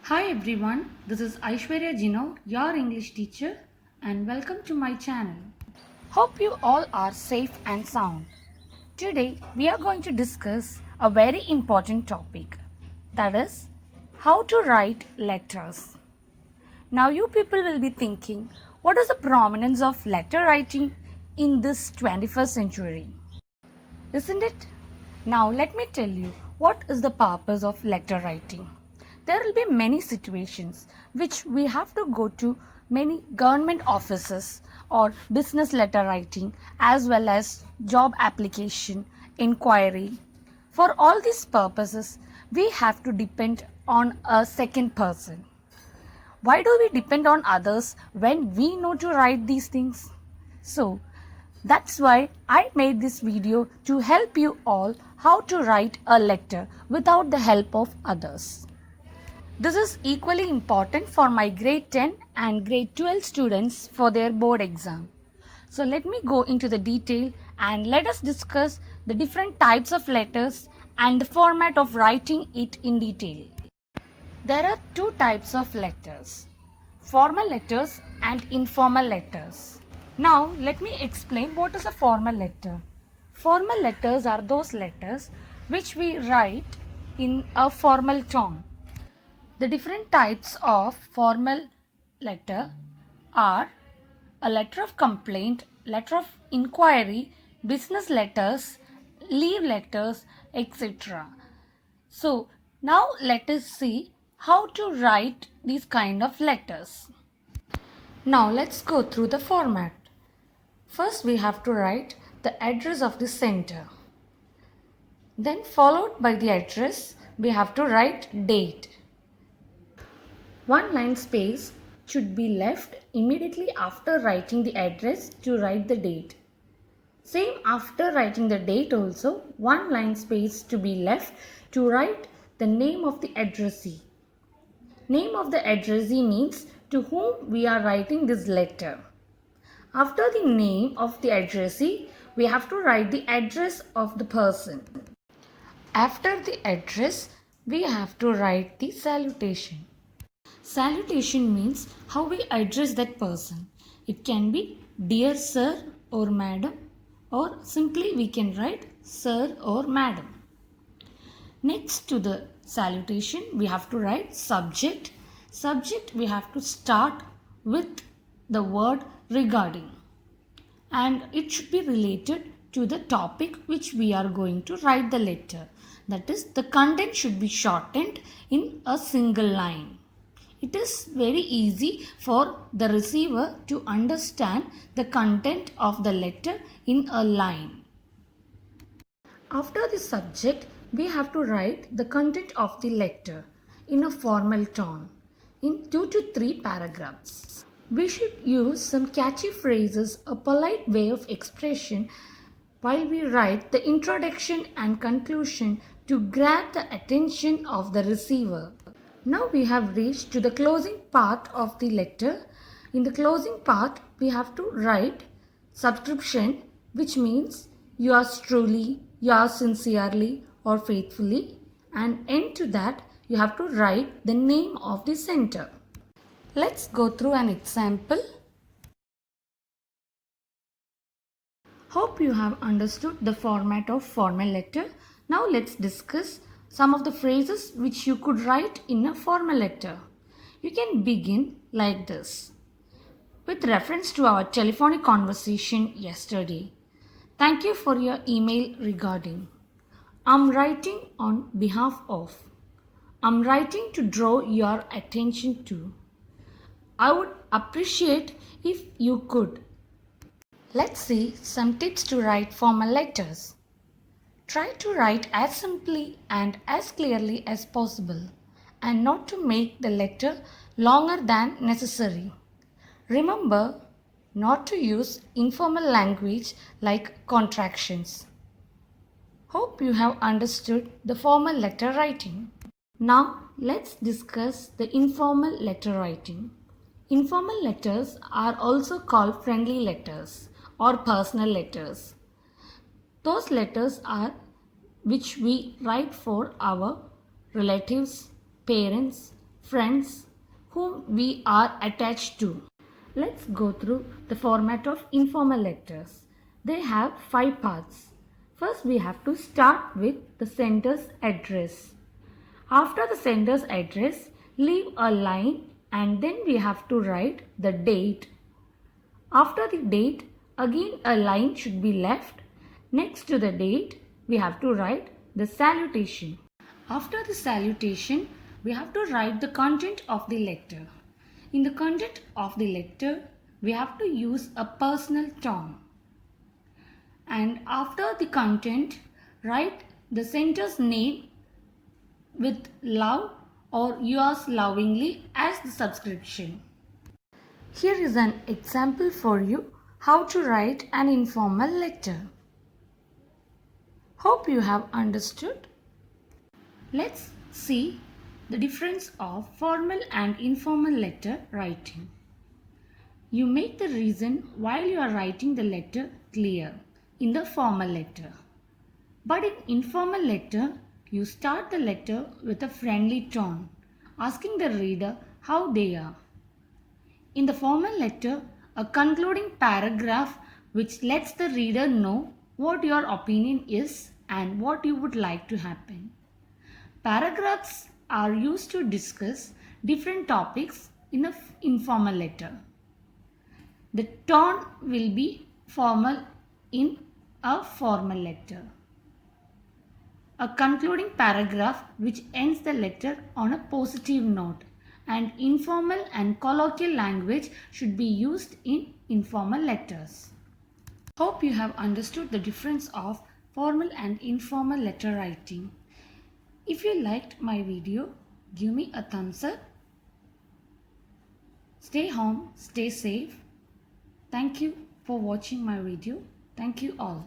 Hi everyone, this is Aishwarya Jino, your English teacher, and welcome to my channel. Hope you all are safe and sound. Today we are going to discuss a very important topic, that is how to write letters. Now you people will be thinking, what is the prominence of letter writing in this 21st century? Isn't it? Now let me tell you what is the purpose of letter writing. There will be many situations which we have to go to many government offices or business letter writing as well as job application, inquiry. For all these purposes, we have to depend on a second person. Why do we depend on others when we know to write these things? So, that's why I made this video to help you all how to write a letter without the help of others. This is equally important for my grade 10 and grade 12 students for their board exam. So let me go into the detail and let us discuss the different types of letters and the format of writing it in detail. There are two types of letters, formal letters and informal letters. Now let me explain what is a formal letter. Formal letters are those letters which we write in a formal tone. The different types of formal letter are a letter of complaint, letter of inquiry, business letters, leave letters, etc. So now let us see how to write these kind of letters. Now let's go through the format. First we have to write the address of the center. Then followed by the address we have to write date. One line space should be left immediately after writing the address to write the date. Same after writing the date also, one line space to be left to write the name of the addressee. Name of the addressee means to whom we are writing this letter. After the name of the addressee, we have to write the address of the person. After the address, we have to write the salutation. Salutation means how we address that person. It can be dear sir or madam, or simply we can write sir or madam. Next to the salutation we have to write subject. Subject we have to start with the word regarding, and it should be related to the topic which we are going to write the letter. That is, the content should be shortened in a single line. It is very easy for the receiver to understand the content of the letter in a line. After the subject, we have to write the content of the letter in a formal tone in 2 to 3 paragraphs. We should use some catchy phrases, a polite way of expression while we write the introduction and conclusion to grab the attention of the receiver. Now we have reached to the closing part of the letter. In the closing part, we have to write subscription, which means yours truly, yours sincerely or faithfully, and end to that you have to write the name of the center. Let's go through an example. Hope you have understood the format of formal letter. Now let's discuss some of the phrases which you could write in a formal letter. You can begin like this. With reference to our telephonic conversation yesterday, thank you for your email regarding. I'm writing on behalf of. I'm writing to draw your attention to. I would appreciate if you could. Let's see some tips to write formal letters. Try to write as simply and as clearly as possible and not to make the letter longer than necessary. Remember not to use informal language like contractions. Hope you have understood the formal letter writing. Now let's discuss the informal letter writing. Informal letters are also called friendly letters or personal letters. Those letters are which we write for our relatives, parents, friends whom we are attached to. Let's go through the format of informal letters. They have 5 parts. First, we have to start with the sender's address. After the sender's address, leave a line and then we have to write the date. After the date, again a line should be left. Next to the date, we have to write the salutation. After the salutation, we have to write the content of the letter. In the content of the letter, we have to use a personal tone. And after the content, write the sender's name with love or yours lovingly as the subscription. Here is an example for you how to write an informal letter. Hope you have understood. Let's see the difference of formal and informal letter writing. You make the reason while you are writing the letter clear in the formal letter. But in informal letter, you start the letter with a friendly tone, asking the reader how they are. In the formal letter, a concluding paragraph which lets the reader know what your opinion is and what you would like to happen. Paragraphs are used to discuss different topics in an informal letter. The tone will be formal in a formal letter. A concluding paragraph which ends the letter on a positive note, and informal and colloquial language should be used in informal letters. Hope you have understood the difference of formal and informal letter writing. If you liked my video, give me a thumbs up. Stay home, stay safe. Thank you for watching my video. Thank you all.